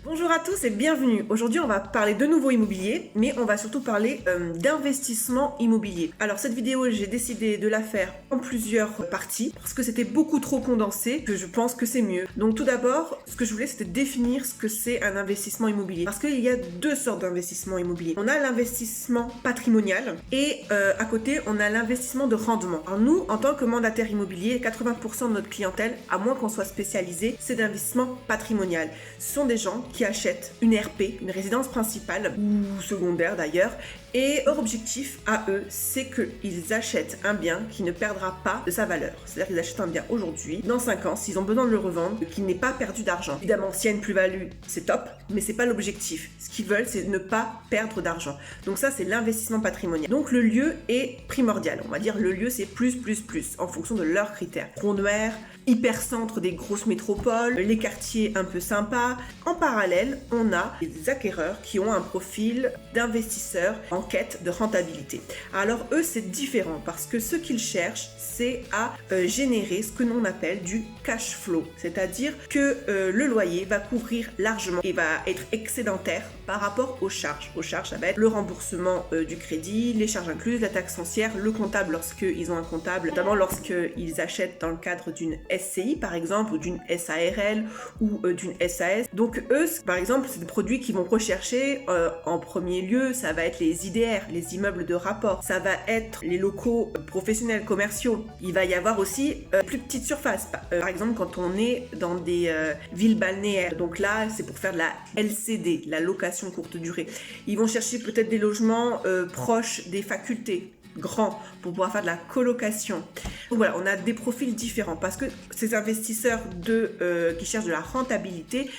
Bonjour à tous et bienvenue. Aujourd'hui, on va parler de nouveau immobilier, mais on va surtout parler d'investissement immobilier. Alors cette vidéo, j'ai décidé de la faire en plusieurs parties parce que c'était beaucoup trop condensé, que je pense que c'est mieux. Donc tout d'abord, ce que je voulais, c'était définir ce que c'est un investissement immobilier. Parce qu'il y a deux sortes d'investissement immobilier. On a l'investissement patrimonial et à côté, on a l'investissement de rendement. Alors nous, en tant que mandataire immobilier, 80% de notre clientèle, à moins qu'on soit spécialisé, c'est d'investissement patrimonial. Ce sont des gens qui achètent une RP, une résidence principale ou secondaire d'ailleurs, et leur objectif à eux, c'est qu'ils achètent un bien qui ne perdra pas de sa valeur. C'est-à-dire qu'ils achètent un bien aujourd'hui, dans 5 ans, s'ils ont besoin de le revendre, qu'il n'ait pas perdu d'argent. Évidemment, s'il y a une plus-value, c'est top, mais c'est pas l'objectif. Ce qu'ils veulent, c'est ne pas perdre d'argent. Donc ça, c'est l'investissement patrimonial. Donc le lieu est primordial. On va dire le lieu, c'est plus, en fonction de leurs critères. Rondouer, hypercentre des grosses métropoles, les quartiers un peu sympas. En parallèle, on a des acquéreurs qui ont un profil d'investisseurs en quête de rentabilité. Alors eux, c'est différent parce que ce qu'ils cherchent, c'est à générer ce que l'on appelle du cash flow. C'est-à-dire que le loyer va couvrir largement et va être excédentaire par rapport aux charges. Aux charges, ça va être le remboursement du crédit, les charges incluses, la taxe foncière, le comptable lorsqu'ils ont un comptable, notamment lorsqu'ils achètent dans le cadre d'une SCI par exemple, ou d'une SARL ou d'une SAS. Donc eux, par exemple, c'est des produits qu'ils vont rechercher en premier lieu, ça va être les IDR, les immeubles de rapport, ça va être les locaux professionnels, commerciaux. Il va y avoir aussi plus petites surfaces, par exemple quand on est dans des villes balnéaires. Donc là, c'est pour faire de la LCD, la location courte durée. Ils vont chercher peut-être des logements proches des facultés, grands, pour pouvoir faire de la colocation. Donc voilà, on a des profils différents parce que ces investisseurs qui cherchent de la rentabilité,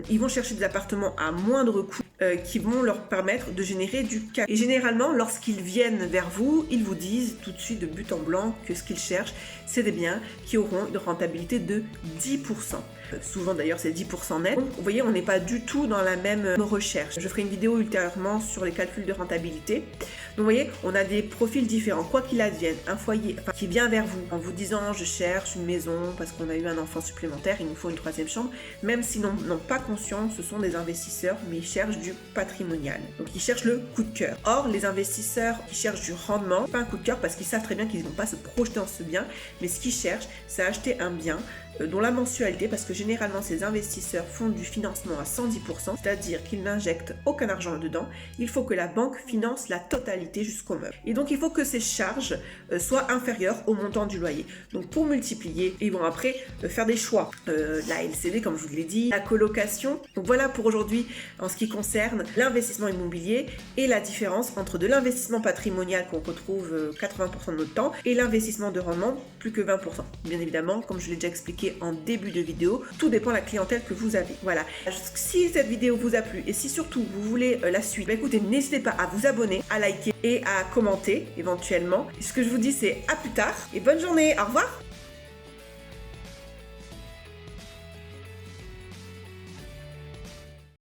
ils vont chercher des appartements à moindre coût qui vont leur permettre de générer du cash. Et généralement, lorsqu'ils viennent vers vous, ils vous disent tout de suite de but en blanc que ce qu'ils cherchent, c'est des biens qui auront une rentabilité de 10%. Souvent d'ailleurs c'est 10% net. Donc vous voyez, on n'est pas du tout dans la même recherche. Je ferai une vidéo ultérieurement sur les calculs de rentabilité. Donc vous voyez, on a des profils différents. Quoi qu'il advienne, un foyer qui vient vers vous en vous disant je cherche une maison parce qu'on a eu un enfant supplémentaire, il nous faut une 3e chambre, même s'ils n'ont pas conscience, ce sont des investisseurs, mais ils cherchent du patrimonial. Donc ils cherchent le coup de cœur. Or, les investisseurs qui cherchent du rendement, pas un coup de cœur parce qu'ils savent très bien qu'ils ne vont pas se projeter dans ce bien, mais ce qu'ils cherchent, c'est acheter un bien dont la mensualité, parce que généralement ces investisseurs font du financement à 110%, c'est-à-dire qu'ils n'injectent aucun argent dedans, il faut que la banque finance la totalité jusqu'au meuble. Et donc il faut que ces charges soient inférieures au montant du loyer. Donc pour multiplier, ils vont après faire des choix. La LCD, comme je vous l'ai dit, la colocation. Donc voilà pour aujourd'hui en ce qui concerne l'investissement immobilier et la différence entre de l'investissement patrimonial qu'on retrouve 80% de notre temps et l'investissement de rendement plus que 20%. Bien évidemment, comme je l'ai déjà expliqué en début de vidéo, tout dépend de la clientèle que vous avez. Voilà. Si cette vidéo vous a plu et si surtout vous voulez la suite, écoutez, n'hésitez pas à vous abonner, à liker et à commenter éventuellement. Et ce que je vous dis, c'est à plus tard et bonne journée. Au revoir.